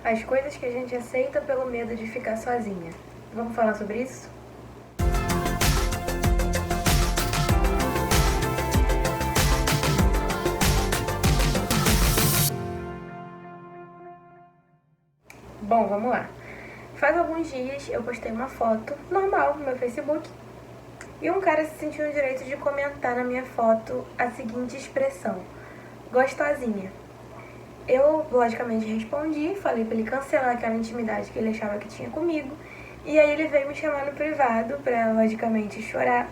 As coisas que a gente aceita pelo medo de ficar sozinha. Vamos falar sobre isso? Bom, vamos lá. Faz alguns dias eu postei uma foto normal no meu Facebook e um cara se sentiu no direito de comentar na minha foto a seguinte expressão: gostosinha. Eu, logicamente, respondi, falei pra ele cancelar aquela intimidade que ele achava que tinha comigo. E aí ele veio me chamar no privado pra, logicamente, chorar,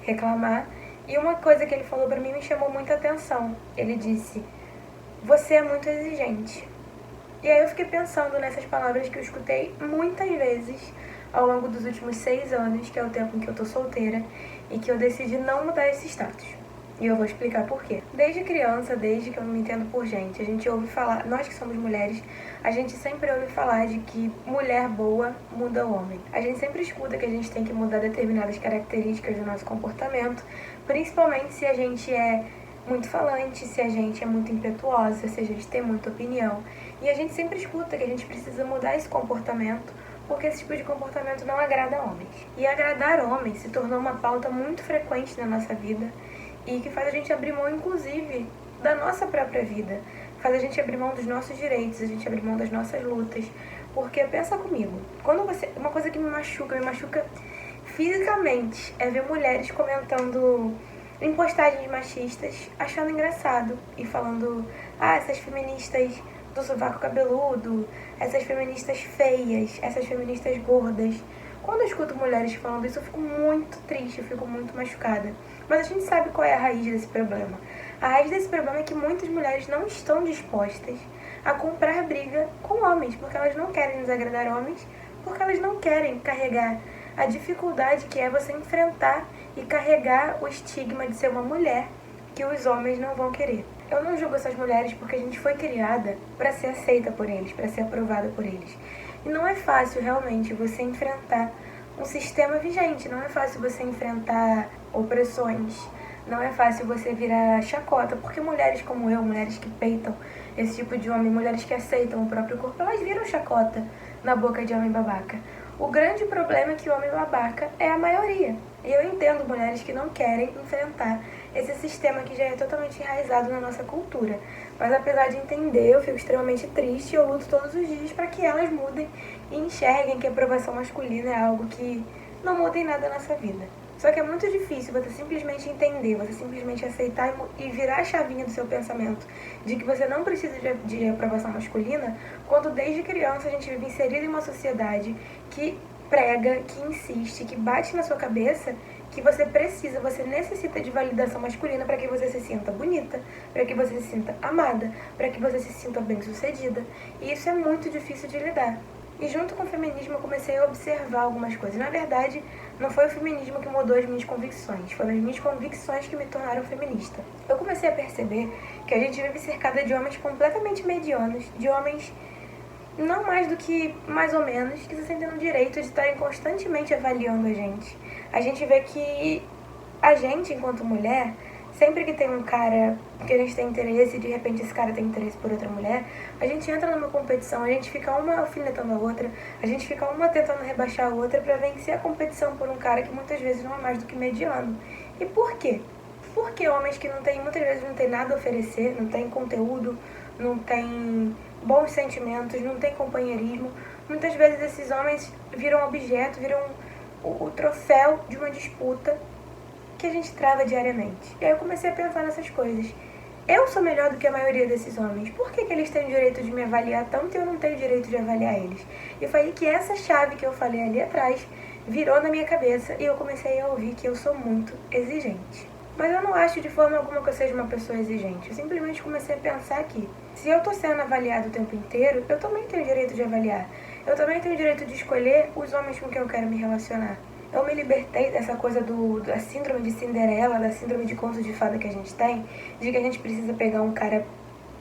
reclamar. E uma coisa que ele falou pra mim me chamou muita atenção. Ele disse: você é muito exigente. E aí eu fiquei pensando nessas palavras que eu escutei muitas vezes ao longo dos últimos 6 anos, que é o tempo em que eu tô solteira, e que eu decidi não mudar esse status. E eu vou explicar por quê. Desde criança, desde que eu me entendo por gente, a gente ouve falar, nós que somos mulheres, a gente sempre ouve falar de que mulher boa muda o homem. A gente sempre escuta que a gente tem que mudar determinadas características do nosso comportamento, principalmente se a gente é muito falante, se a gente é muito impetuosa, se a gente tem muita opinião. E a gente sempre escuta que a gente precisa mudar esse comportamento, porque esse tipo de comportamento não agrada homens. E agradar homens se tornou uma pauta muito frequente na nossa vida, e que faz a gente abrir mão, inclusive, da nossa própria vida. Faz a gente abrir mão dos nossos direitos, a gente abrir mão das nossas lutas. Porque, pensa comigo, uma coisa que me machuca fisicamente, é ver mulheres comentando em postagens machistas, achando engraçado e falando: ah, essas feministas do sovaco cabeludo, essas feministas feias, essas feministas gordas. Quando eu escuto mulheres falando isso, eu fico muito triste, eu fico muito machucada. Mas a gente sabe qual é a raiz desse problema. A raiz desse problema é que muitas mulheres não estão dispostas a comprar briga com homens, porque elas não querem desagradar homens, porque elas não querem carregar a dificuldade que é você enfrentar e carregar o estigma de ser uma mulher que os homens não vão querer. Eu não julgo essas mulheres porque a gente foi criada para ser aceita por eles, para ser aprovada por eles. E não é fácil realmente você enfrentar um sistema vigente, não é fácil você enfrentar opressões, não é fácil você virar chacota, porque mulheres como eu, mulheres que peitam esse tipo de homem, mulheres que aceitam o próprio corpo, elas viram chacota na boca de homem babaca. O grande problema é que o homem babaca é a maioria. E eu entendo mulheres que não querem enfrentar esse sistema que já é totalmente enraizado na nossa cultura. Mas apesar de entender, eu fico extremamente triste e eu luto todos os dias para que elas mudem e enxerguem que a aprovação masculina é algo que não muda em nada na nossa vida. Só que é muito difícil você simplesmente entender, você simplesmente aceitar e virar a chavinha do seu pensamento de que você não precisa de aprovação masculina, quando desde criança a gente vive inserido em uma sociedade que prega, que insiste, que bate na sua cabeça que você precisa, você necessita de validação masculina para que você se sinta bonita, para que você se sinta amada, para que você se sinta bem-sucedida. E isso é muito difícil de lidar. E junto com o feminismo eu comecei a observar algumas coisas. Na verdade, não foi o feminismo que mudou as minhas convicções, foram as minhas convicções que me tornaram feminista. Eu comecei a perceber que a gente vive cercada de homens completamente medianos, de homens não mais do que mais ou menos, que se sentem no direito de estarem constantemente avaliando a gente. A gente vê que a gente, enquanto mulher, sempre que tem um cara que a gente tem interesse e de repente esse cara tem interesse por outra mulher, a gente entra numa competição, a gente fica uma alfinetando a outra, a gente fica uma tentando rebaixar a outra pra vencer a competição por um cara que muitas vezes não é mais do que mediano. E por quê? Porque homens que muitas vezes não tem nada a oferecer, não tem conteúdo, não tem bons sentimentos, não tem companheirismo, muitas vezes esses homens viram objeto, viram o troféu de uma disputa que a gente trava diariamente. E aí eu comecei a pensar nessas coisas. Eu sou melhor do que a maioria desses homens. Por que eles têm o direito de me avaliar tanto e eu não tenho o direito de avaliar eles? E foi aí que essa chave que eu falei ali atrás virou na minha cabeça e eu comecei a ouvir que eu sou muito exigente. Mas eu não acho de forma alguma que eu seja uma pessoa exigente. Eu simplesmente comecei a pensar que se eu tô sendo avaliado o tempo inteiro, eu também tenho o direito de avaliar. Eu também tenho o direito de escolher os homens com quem eu quero me relacionar. Eu me libertei dessa coisa da síndrome de Cinderela, da síndrome de conto de fada que a gente tem, de que a gente precisa pegar um cara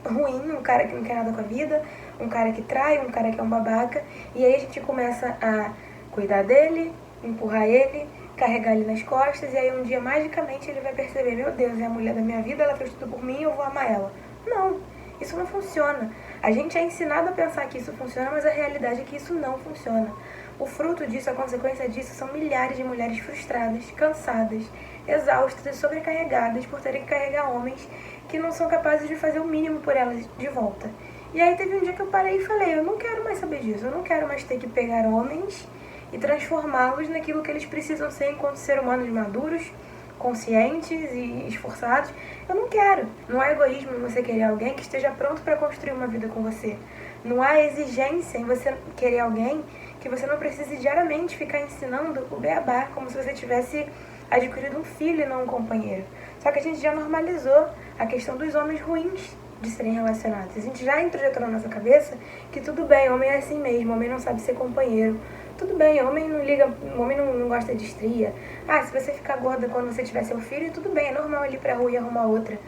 ruim, um cara que não quer nada com a vida, um cara que trai, um cara que é um babaca, e aí a gente começa a cuidar dele, empurrar ele, carregar ele nas costas, e aí um dia magicamente ele vai perceber: meu Deus, é a mulher da minha vida, ela fez tudo por mim, eu vou amar ela. Não, isso não funciona. A gente é ensinado a pensar que isso funciona, mas a realidade é que isso não funciona. O fruto disso, a consequência disso, são milhares de mulheres frustradas, cansadas, exaustas e sobrecarregadas por terem que carregar homens que não são capazes de fazer o mínimo por elas de volta. E aí teve um dia que eu parei e falei, eu não quero mais saber disso, eu não quero mais ter que pegar homens e transformá-los naquilo que eles precisam ser enquanto seres humanos maduros, conscientes e esforçados. Eu não quero. Não há egoísmo em você querer alguém que esteja pronto para construir uma vida com você. Não há exigência em você querer alguém que você não precise diariamente ficar ensinando o beabá, como se você tivesse adquirido um filho e não um companheiro. Só que a gente já normalizou a questão dos homens ruins de serem relacionados. A gente já introjetou na nossa cabeça que tudo bem, homem é assim mesmo, homem não sabe ser companheiro. Tudo bem, homem não liga, homem não gosta de estria. Ah, se você ficar gorda quando você tiver seu filho, tudo bem, é normal ir pra rua e arrumar outra.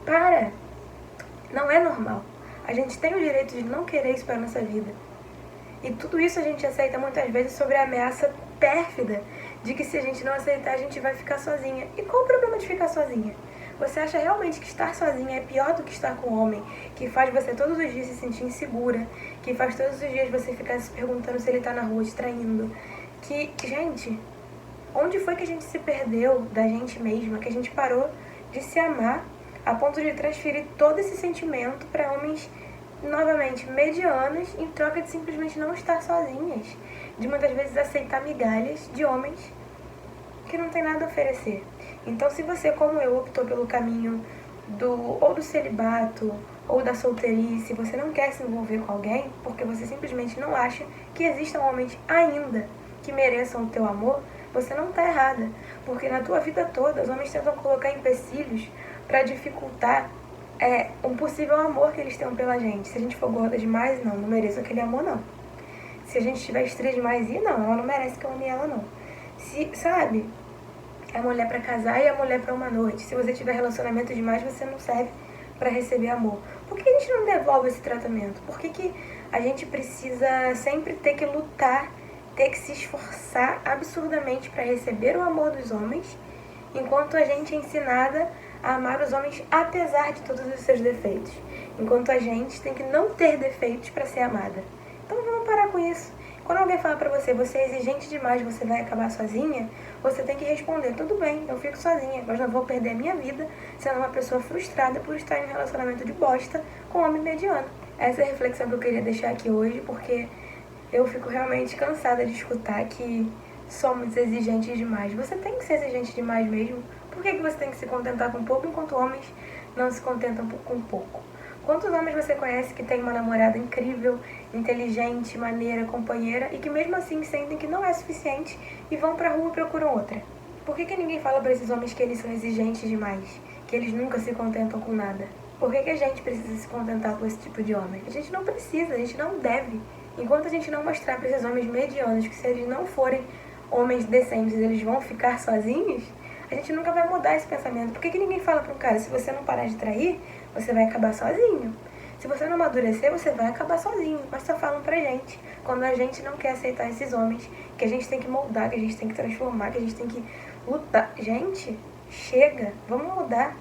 Para! Não é normal. A gente tem o direito de não querer isso pra nossa vida. E tudo isso a gente aceita muitas vezes sobre a ameaça pérfida de que se a gente não aceitar, a gente vai ficar sozinha. E qual o problema de ficar sozinha? Você acha realmente que estar sozinha é pior do que estar com um homem que faz você todos os dias se sentir insegura, que faz todos os dias você ficar se perguntando se ele tá na rua te traindo? Que, gente, onde foi que a gente se perdeu da gente mesma, que a gente parou de se amar a ponto de transferir todo esse sentimento para homens, novamente, medianos, em troca de simplesmente não estar sozinhas, de muitas vezes aceitar migalhas de homens que não tem nada a oferecer. Então, se você, como eu, optou pelo caminho ou do celibato ou da solteirice, você não quer se envolver com alguém porque você simplesmente não acha que existam homens ainda que mereçam o teu amor, você não está errada. Porque na tua vida toda, os homens tentam colocar empecilhos para dificultar um possível amor que eles tenham pela gente. Se a gente for gorda demais, não mereço aquele amor, não. Se a gente tiver estria demais, não, ela não merece que eu ame ela, não. Sabe? É a mulher pra casar e a mulher pra uma noite. Se você tiver relacionamento demais, você não serve pra receber amor. Por que a gente não devolve esse tratamento? Por que a gente precisa sempre ter que lutar, ter que se esforçar absurdamente pra receber o amor dos homens, enquanto a gente é ensinada a amar os homens apesar de todos os seus defeitos? Enquanto a gente tem que não ter defeitos pra ser amada. Então vamos parar com isso. Quando alguém fala pra você, você é exigente demais, você vai acabar sozinha, você tem que responder, tudo bem, eu fico sozinha, mas não vou perder a minha vida sendo uma pessoa frustrada por estar em um relacionamento de bosta com um homem mediano. Essa é a reflexão que eu queria deixar aqui hoje, porque eu fico realmente cansada de escutar que somos exigentes demais. Você tem que ser exigente demais mesmo. Por que você tem que se contentar com pouco enquanto homens não se contentam com pouco? Quantos homens você conhece que tem uma namorada incrível, inteligente, maneira, companheira e que mesmo assim sentem que não é suficiente e vão pra rua e procuram outra? Por que ninguém fala pra esses homens que eles são exigentes demais? Que eles nunca se contentam com nada? Por que a gente precisa se contentar com esse tipo de homem? A gente não precisa, a gente não deve. Enquanto a gente não mostrar pra esses homens medianos que se eles não forem homens decentes, eles vão ficar sozinhos, a gente nunca vai mudar esse pensamento. Por que ninguém fala pra um cara, se você não parar de trair, você vai acabar sozinho? Se você não amadurecer, você vai acabar sozinho. Mas só falam pra gente, quando a gente não quer aceitar esses homens, que a gente tem que moldar, que a gente tem que transformar, que a gente tem que lutar. Gente, chega, vamos mudar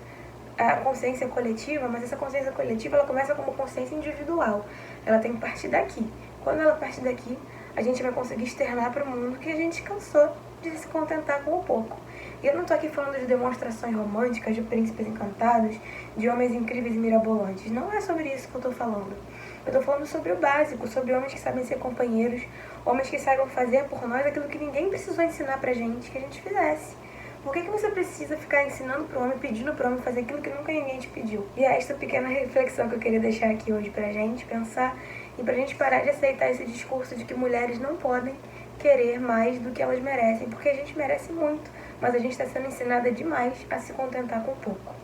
a consciência coletiva, mas essa consciência coletiva, ela começa como consciência individual. Ela tem que partir daqui. Quando ela partir daqui, a gente vai conseguir externar para o mundo que a gente cansou de se contentar com o pouco. E eu não tô aqui falando de demonstrações românticas, de príncipes encantados, de homens incríveis e mirabolantes. Não é sobre isso que eu tô falando. Eu tô falando sobre o básico, sobre homens que sabem ser companheiros, homens que saibam fazer por nós aquilo que ninguém precisou ensinar pra gente, que a gente fizesse. Por que você precisa ficar ensinando pro homem, pedindo pro homem fazer aquilo que nunca ninguém te pediu? E é esta pequena reflexão que eu queria deixar aqui hoje pra gente pensar e pra gente parar de aceitar esse discurso de que mulheres não podem querer mais do que elas merecem, porque a gente merece muito, mas a gente está sendo ensinada demais a se contentar com pouco.